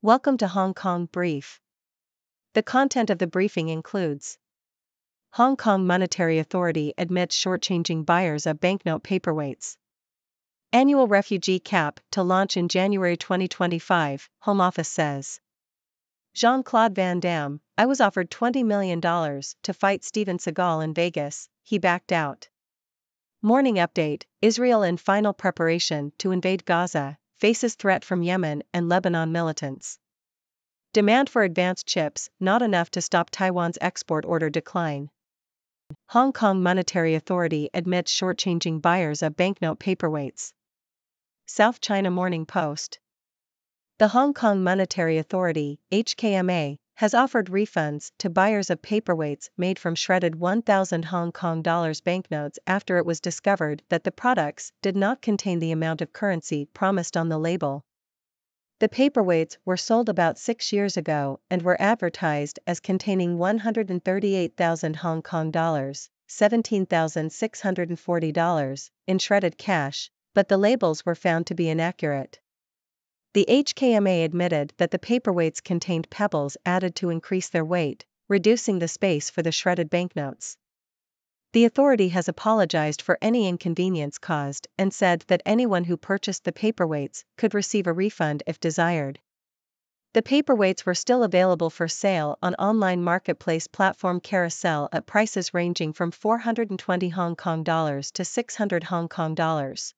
Welcome to Hong Kong Brief. The content of the briefing includes: Hong Kong Monetary Authority admits shortchanging buyers of banknote paperweights. Annual refugee cap to launch in January 2025, Home Office says. Jean-Claude Van Damme, I was offered $20 million to fight Steven Seagal in Vegas, he backed out. Morning update: Israel in final preparation to invade Gaza, faces threat from Yemen and Lebanon militants. Demand for advanced chips, not enough to stop Taiwan's export order decline. Hong Kong Monetary Authority admits shortchanging buyers of banknote paperweights. South China Morning Post. The Hong Kong Monetary Authority, HKMA, has offered refunds to buyers of paperweights made from shredded 1,000 Hong Kong dollars banknotes after it was discovered that the products did not contain the amount of currency promised on the label. The paperweights were sold about 6 years ago and were advertised as containing 138,000 Hong Kong dollars, $17,640, in shredded cash, but the labels were found to be inaccurate. The HKMA admitted that the paperweights contained pebbles added to increase their weight, reducing the space for the shredded banknotes. The authority has apologized for any inconvenience caused and said that anyone who purchased the paperweights could receive a refund if desired. The paperweights were still available for sale on online marketplace platform Carousel at prices ranging from 420 Hong Kong dollars to 600 Hong Kong dollars.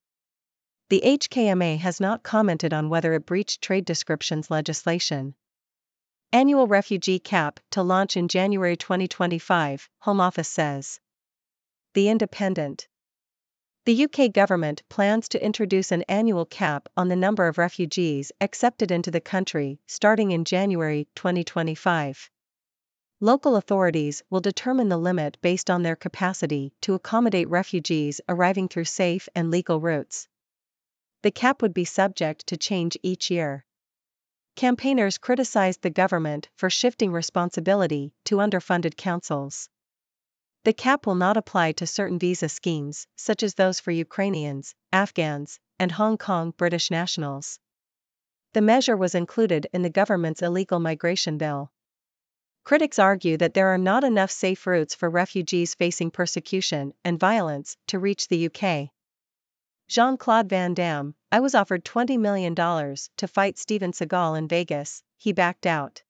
The HKMA has not commented on whether it breached trade descriptions legislation. Annual refugee cap to launch in January 2025, Home Office says. The Independent. The UK government plans to introduce an annual cap on the number of refugees accepted into the country starting in January 2025. Local authorities will determine the limit based on their capacity to accommodate refugees arriving through safe and legal routes. The cap would be subject to change each year. Campaigners criticized the government for shifting responsibility to underfunded councils. The cap will not apply to certain visa schemes, such as those for Ukrainians, Afghans, and Hong Kong British nationals. The measure was included in the government's illegal migration bill. Critics argue that there are not enough safe routes for refugees facing persecution and violence to reach the UK. Jean-Claude Van Damme, I was offered $20 million to fight Steven Seagal in Vegas, he backed out.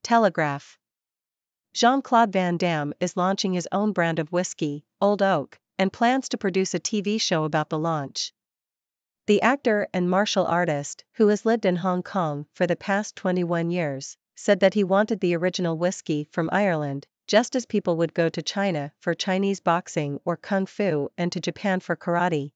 Telegraph. Jean-Claude Van Damme is launching his own brand of whiskey, Old Oak, and plans to produce a TV show about the launch. The actor and martial artist, who has lived in Hong Kong for the past 21 years, said that he wanted the original whiskey from Ireland, just as people would go to China for Chinese boxing or kung fu and to Japan for karate.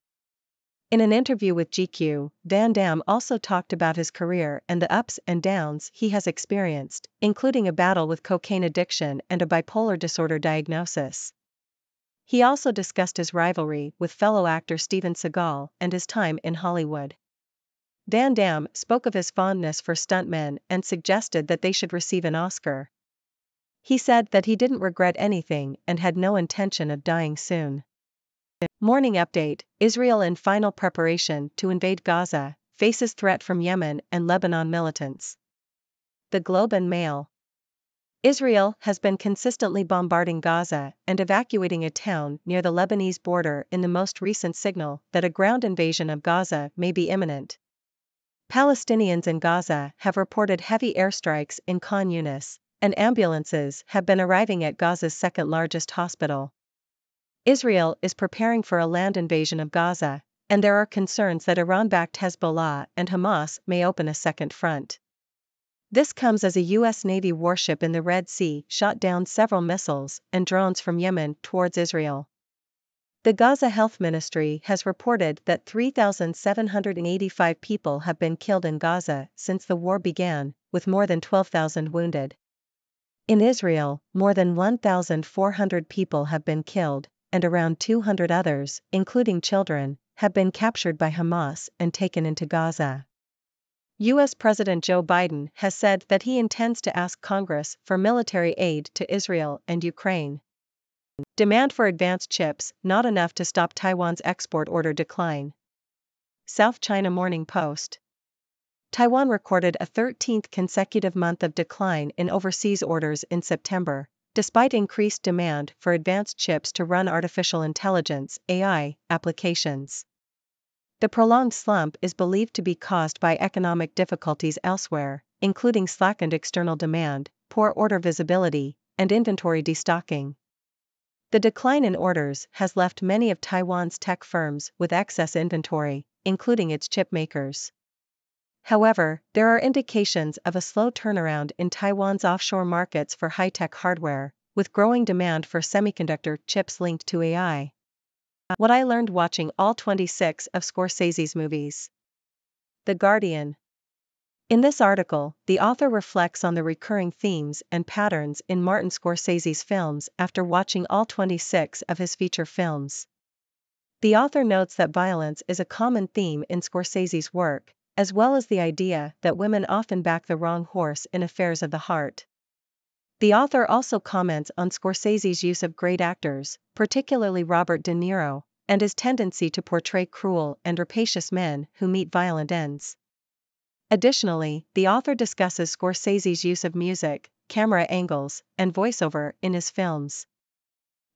In an interview with GQ, Van Damme also talked about his career and the ups and downs he has experienced, including a battle with cocaine addiction and a bipolar disorder diagnosis. He also discussed his rivalry with fellow actor Steven Seagal and his time in Hollywood. Van Damme spoke of his fondness for stuntmen and suggested that they should receive an Oscar. He said that he didn't regret anything and had no intention of dying soon. Morning update: Israel in final preparation to invade Gaza, faces threat from Yemen and Lebanon militants. The Globe and Mail. Israel has been consistently bombarding Gaza and evacuating a town near the Lebanese border in the most recent signal that a ground invasion of Gaza may be imminent. Palestinians in Gaza have reported heavy airstrikes in Khan Yunis, and ambulances have been arriving at Gaza's second largest hospital. Israel is preparing for a land invasion of Gaza, and there are concerns that Iran-backed Hezbollah and Hamas may open a second front. This comes as a U.S. Navy warship in the Red Sea shot down several missiles and drones from Yemen towards Israel. The Gaza Health Ministry has reported that 3,785 people have been killed in Gaza since the war began, with more than 12,000 wounded. In Israel, more than 1,400 people have been killed, and around 200 others, including children, have been captured by Hamas and taken into Gaza. U.S. President Joe Biden has said that he intends to ask Congress for military aid to Israel and Ukraine. Demand for advanced chips, not enough to stop Taiwan's export order decline. South China Morning Post. Taiwan recorded a 13th consecutive month of decline in overseas orders in September, despite increased demand for advanced chips to run artificial intelligence (AI) applications. The prolonged slump is believed to be caused by economic difficulties elsewhere, including slackened external demand, poor order visibility, and inventory destocking. The decline in orders has left many of Taiwan's tech firms with excess inventory, including its chip makers. However, there are indications of a slow turnaround in Taiwan's offshore markets for high-tech hardware, with growing demand for semiconductor chips linked to AI. What I learned watching all 26 of Scorsese's movies. The Guardian. In this article, the author reflects on the recurring themes and patterns in Martin Scorsese's films after watching all 26 of his feature films. The author notes that violence is a common theme in Scorsese's work, as well as the idea that women often back the wrong horse in affairs of the heart. The author also comments on Scorsese's use of great actors, particularly Robert De Niro, and his tendency to portray cruel and rapacious men who meet violent ends. Additionally, the author discusses Scorsese's use of music, camera angles, and voiceover in his films.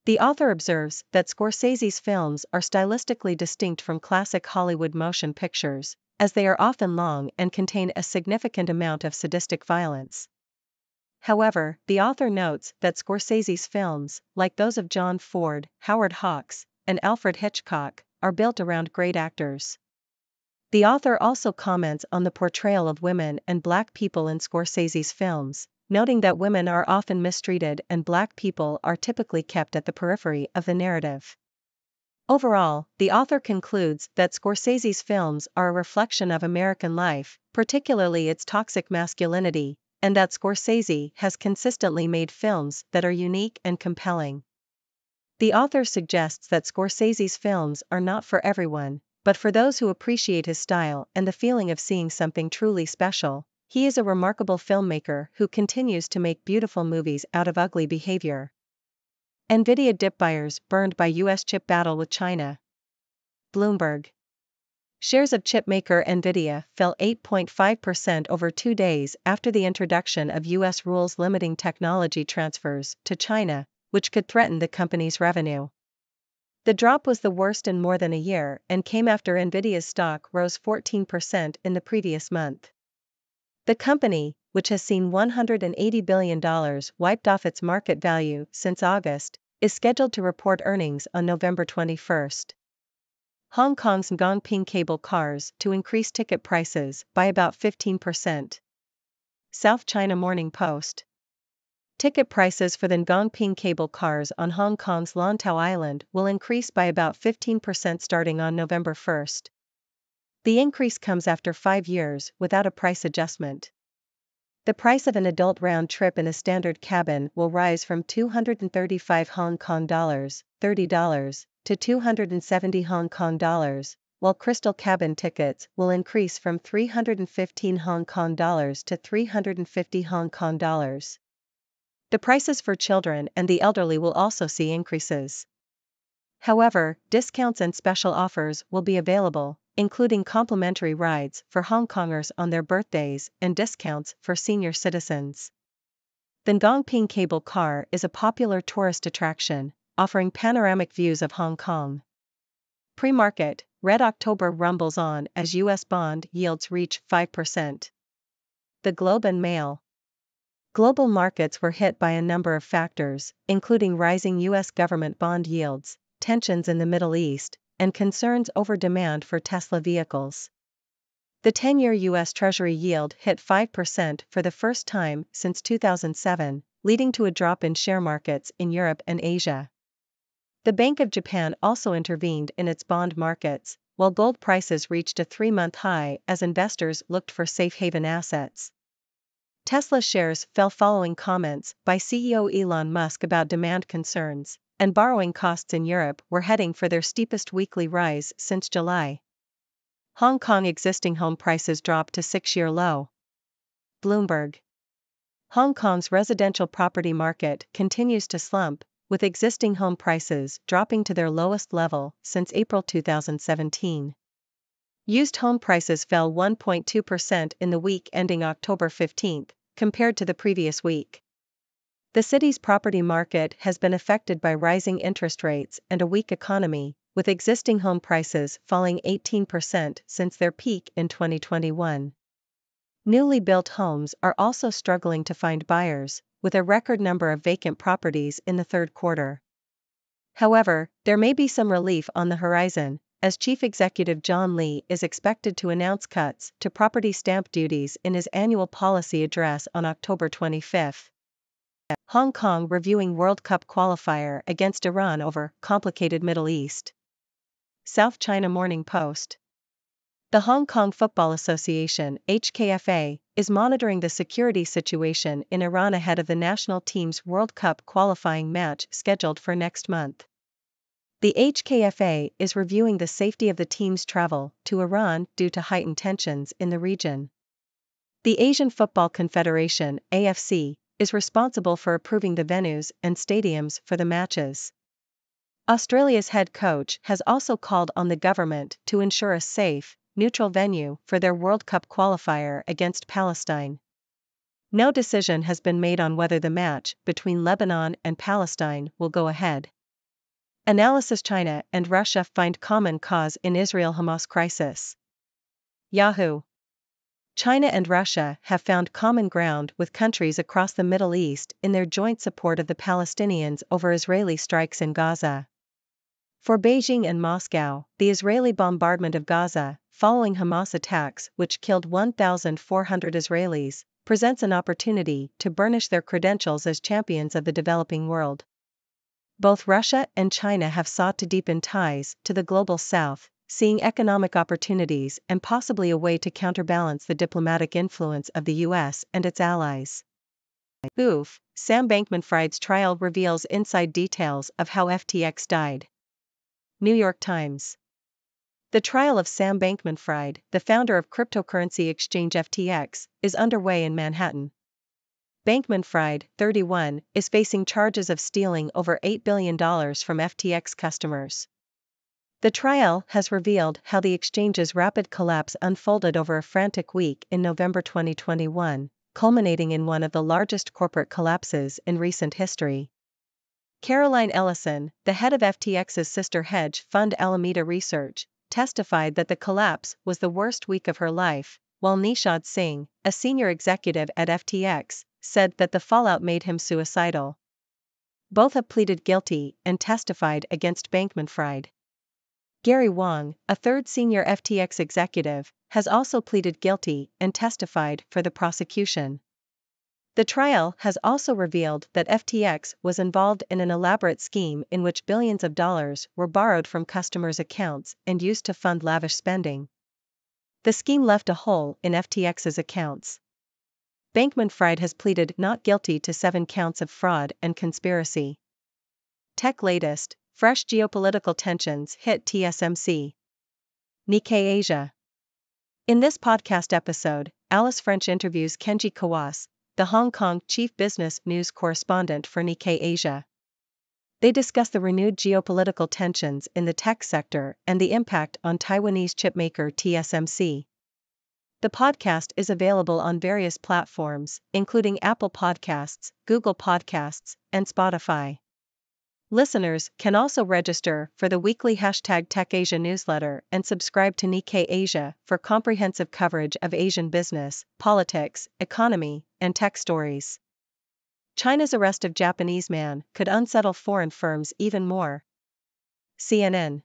The author observes that Scorsese's films are stylistically distinct from classic Hollywood motion pictures, as they are often long and contain a significant amount of sadistic violence. However, the author notes that Scorsese's films, like those of John Ford, Howard Hawks, and Alfred Hitchcock, are built around great actors. The author also comments on the portrayal of women and Black people in Scorsese's films, noting that women are often mistreated and Black people are typically kept at the periphery of the narrative. Overall, the author concludes that Scorsese's films are a reflection of American life, particularly its toxic masculinity, and that Scorsese has consistently made films that are unique and compelling. The author suggests that Scorsese's films are not for everyone, but for those who appreciate his style and the feeling of seeing something truly special. He is a remarkable filmmaker who continues to make beautiful movies out of ugly behavior. Nvidia dip buyers burned by U.S. chip battle with China. Bloomberg. Shares of chipmaker Nvidia fell 8.5% over 2 days after the introduction of U.S. rules limiting technology transfers to China, which could threaten the company's revenue. The drop was the worst in more than a year and came after Nvidia's stock rose 14% in the previous month. The company, which has seen $180 billion wiped off its market value since August, is scheduled to report earnings on November 21. Hong Kong's Ngongping cable cars to increase ticket prices by about 15%. South China Morning Post. Ticket prices for the Ngongping cable cars on Hong Kong's Lantau Island will increase by about 15% starting on November 1. The increase comes after 5 years without a price adjustment. The price of an adult round trip in a standard cabin will rise from 235 Hong Kong dollars, $30, to 270 Hong Kong dollars, while crystal cabin tickets will increase from 315 Hong Kong dollars to 350 Hong Kong dollars. The prices for children and the elderly will also see increases. However, discounts and special offers will be available, including complimentary rides for Hong Kongers on their birthdays and discounts for senior citizens. The Ngongping cable car is a popular tourist attraction, offering panoramic views of Hong Kong. Pre-market, Red October rumbles on as U.S. bond yields reach 5%. The Globe and Mail. Global markets were hit by a number of factors, including rising U.S. government bond yields, tensions in the Middle East, and concerns over demand for Tesla vehicles. The 10-year U.S. Treasury yield hit 5% for the first time since 2007, leading to a drop in share markets in Europe and Asia. The Bank of Japan also intervened in its bond markets, while gold prices reached a 3-month high as investors looked for safe haven assets. Tesla shares fell following comments by CEO Elon Musk about demand concerns, and borrowing costs in Europe were heading for their steepest weekly rise since July. Hong Kong existing home prices dropped to 6-year low. Bloomberg. Hong Kong's residential property market continues to slump, with existing home prices dropping to their lowest level since April 2017. Used home prices fell 1.2% in the week ending October 15, compared to the previous week. The city's property market has been affected by rising interest rates and a weak economy, with existing home prices falling 18% since their peak in 2021. Newly built homes are also struggling to find buyers, with a record number of vacant properties in the third quarter. However, there may be some relief on the horizon, as Chief Executive John Lee is expected to announce cuts to property stamp duties in his annual policy address on October 25. Hong Kong reviewing World Cup qualifier against Iran over complicated Middle East. South China Morning Post. The Hong Kong Football Association (HKFA) is monitoring the security situation in Iran ahead of the national team's World Cup qualifying match scheduled for next month. The HKFA is reviewing the safety of the team's travel to Iran due to heightened tensions in the region. The Asian Football Confederation (AFC) is responsible for approving the venues and stadiums for the matches. Australia's head coach has also called on the government to ensure a safe, neutral venue for their World Cup qualifier against Palestine. No decision has been made on whether the match between Lebanon and Palestine will go ahead. Analysis: China and Russia find common cause in Israel-Hamas crisis. Yahoo! China and Russia have found common ground with countries across the Middle East in their joint support of the Palestinians over Israeli strikes in Gaza. For Beijing and Moscow, the Israeli bombardment of Gaza, following Hamas attacks which killed 1,400 Israelis, presents an opportunity to burnish their credentials as champions of the developing world. Both Russia and China have sought to deepen ties to the global south, seeing economic opportunities and possibly a way to counterbalance the diplomatic influence of the US and its allies. Oof, Sam Bankman-Fried's trial reveals inside details of how FTX died. New York Times. The trial of Sam Bankman-Fried, the founder of cryptocurrency exchange FTX, is underway in Manhattan. Bankman-Fried, 31, is facing charges of stealing over $8 billion from FTX customers. The trial has revealed how the exchange's rapid collapse unfolded over a frantic week in November 2021, culminating in one of the largest corporate collapses in recent history. Caroline Ellison, the head of FTX's sister hedge fund Alameda Research, testified that the collapse was the worst week of her life, while Nishad Singh, a senior executive at FTX, said that the fallout made him suicidal. Both have pleaded guilty and testified against Bankman-Fried. Gary Wang, a third senior FTX executive, has also pleaded guilty and testified for the prosecution. The trial has also revealed that FTX was involved in an elaborate scheme in which billions of dollars were borrowed from customers' accounts and used to fund lavish spending. The scheme left a hole in FTX's accounts. Bankman-Fried has pleaded not guilty to 7 counts of fraud and conspiracy. Tech latest, fresh geopolitical tensions hit TSMC. Nikkei Asia. In this podcast episode, Alice French interviews Kenji Kawase, the Hong Kong chief business news correspondent for Nikkei Asia. They discuss the renewed geopolitical tensions in the tech sector and the impact on Taiwanese chipmaker TSMC. The podcast is available on various platforms, including Apple Podcasts, Google Podcasts, and Spotify. Listeners can also register for the weekly #TechAsia newsletter and subscribe to Nikkei Asia for comprehensive coverage of Asian business, politics, economy, and tech stories. China's arrest of Japanese man could unsettle foreign firms even more. CNN.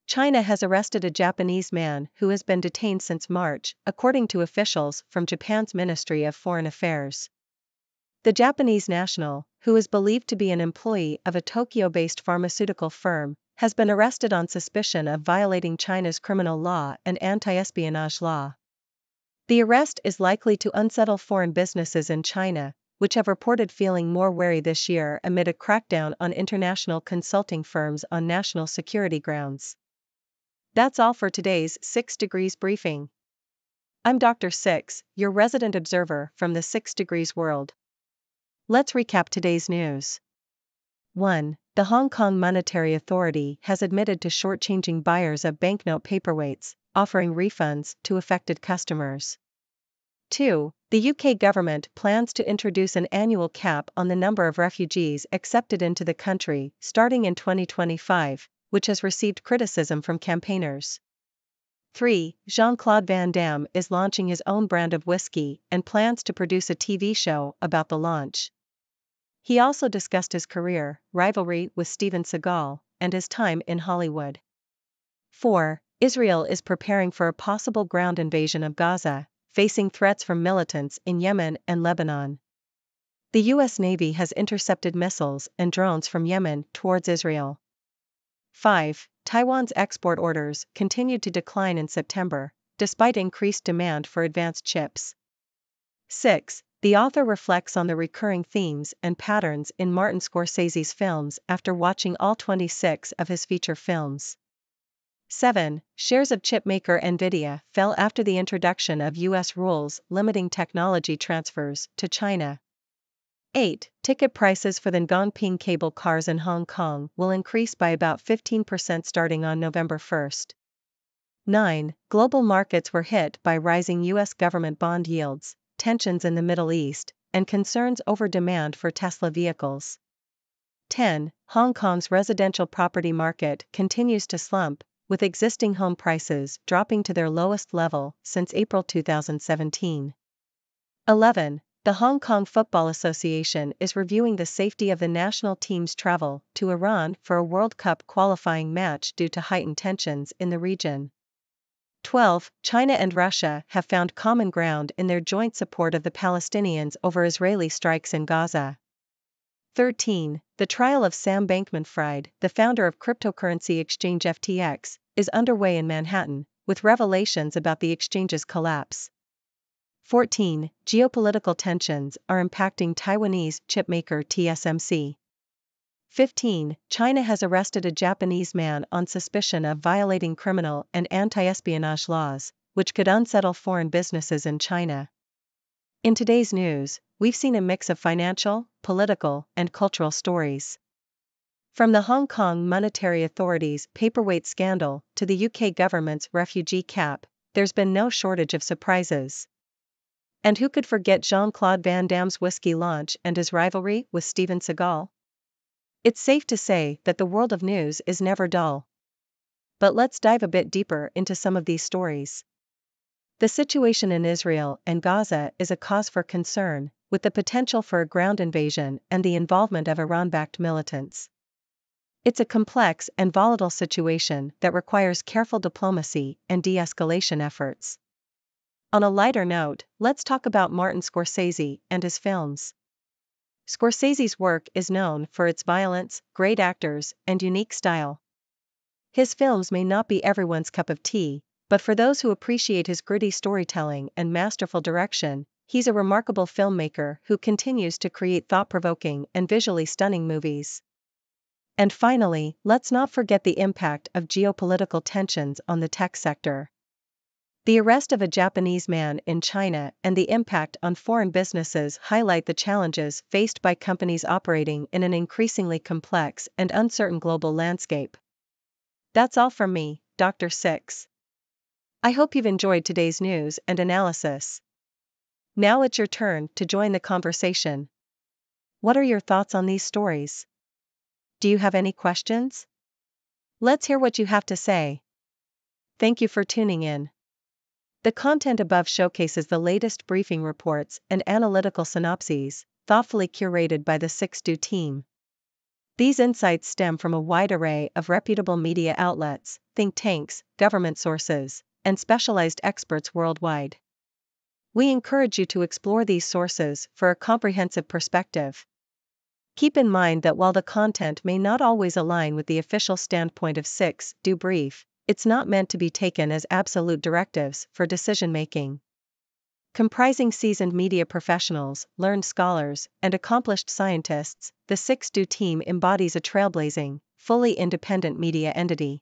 China has arrested a Japanese man who has been detained since March, according to officials from Japan's Ministry of Foreign Affairs. The Japanese national, who is believed to be an employee of a Tokyo-based pharmaceutical firm, has been arrested on suspicion of violating China's criminal law and anti-espionage law. The arrest is likely to unsettle foreign businesses in China, which have reported feeling more wary this year amid a crackdown on international consulting firms on national security grounds. That's all for today's 6 Degrees briefing. I'm Dr. Six, your resident observer from the 6 Degrees world. Let's recap today's news. 1. The Hong Kong Monetary Authority has admitted to shortchanging buyers of banknote paperweights, offering refunds to affected customers. 2. The UK government plans to introduce an annual cap on the number of refugees accepted into the country starting in 2025, which has received criticism from campaigners. 3. Jean-Claude Van Damme is launching his own brand of whiskey and plans to produce a TV show about the launch. He also discussed his career, rivalry with Steven Seagal, and his time in Hollywood. 4. Israel is preparing for a possible ground invasion of Gaza, facing threats from militants in Yemen and Lebanon. The U.S. Navy has intercepted missiles and drones from Yemen towards Israel. 5. Taiwan's export orders continued to decline in September, despite increased demand for advanced chips. 6. The author reflects on the recurring themes and patterns in Martin Scorsese's films after watching all 26 of his feature films. 7. Shares of chipmaker Nvidia fell after the introduction of U.S. rules limiting technology transfers to China. 8. Ticket prices for the Dongping cable cars in Hong Kong will increase by about 15% starting on November 1. 9. Global markets were hit by rising U.S. government bond yields, tensions in the Middle East, and concerns over demand for Tesla vehicles. 10. Hong Kong's residential property market continues to slump, with existing home prices dropping to their lowest level since April 2017. 11. The Hong Kong Football Association is reviewing the safety of the national team's travel to Iran for a World Cup qualifying match due to heightened tensions in the region. 12. China and Russia have found common ground in their joint support of the Palestinians over Israeli strikes in Gaza. 13. The trial of Sam Bankman-Fried, the founder of cryptocurrency exchange FTX, is underway in Manhattan, with revelations about the exchange's collapse. 14. Geopolitical tensions are impacting Taiwanese chipmaker TSMC. 15. China has arrested a Japanese man on suspicion of violating criminal and anti-espionage laws, which could unsettle foreign businesses in China. In today's news, we've seen a mix of financial, political, and cultural stories. From the Hong Kong Monetary Authority's paperweight scandal to the UK government's refugee cap, there's been no shortage of surprises. And who could forget Jean-Claude Van Damme's whiskey launch and his rivalry with Steven Seagal? It's safe to say that the world of news is never dull. But let's dive a bit deeper into some of these stories. The situation in Israel and Gaza is a cause for concern, with the potential for a ground invasion and the involvement of Iran-backed militants. It's a complex and volatile situation that requires careful diplomacy and de-escalation efforts. On a lighter note, let's talk about Martin Scorsese and his films. Scorsese's work is known for its violence, great actors, and unique style. His films may not be everyone's cup of tea, but for those who appreciate his gritty storytelling and masterful direction, he's a remarkable filmmaker who continues to create thought-provoking and visually stunning movies. And finally, let's not forget the impact of geopolitical tensions on the tech sector. The arrest of a Japanese man in China and the impact on foreign businesses highlight the challenges faced by companies operating in an increasingly complex and uncertain global landscape. That's all from me, Dr. Six. I hope you've enjoyed today's news and analysis. Now it's your turn to join the conversation. What are your thoughts on these stories? Do you have any questions? Let's hear what you have to say. Thank you for tuning in. The content above showcases the latest briefing reports and analytical synopses, thoughtfully curated by the 6Do team. These insights stem from a wide array of reputable media outlets, think tanks, government sources, and specialized experts worldwide. We encourage you to explore these sources for a comprehensive perspective. Keep in mind that while the content may not always align with the official standpoint of 6Do Brief, it's not meant to be taken as absolute directives for decision-making. Comprising seasoned media professionals, learned scholars, and accomplished scientists, the 6Do team embodies a trailblazing, fully independent media entity.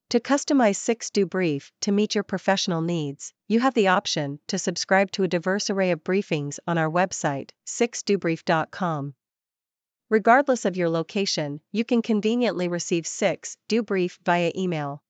To customize 6Do Brief to meet your professional needs, you have the option to subscribe to a diverse array of briefings on our website, 6dobrief.com. Regardless of your location, you can conveniently receive 6Do Brief via email.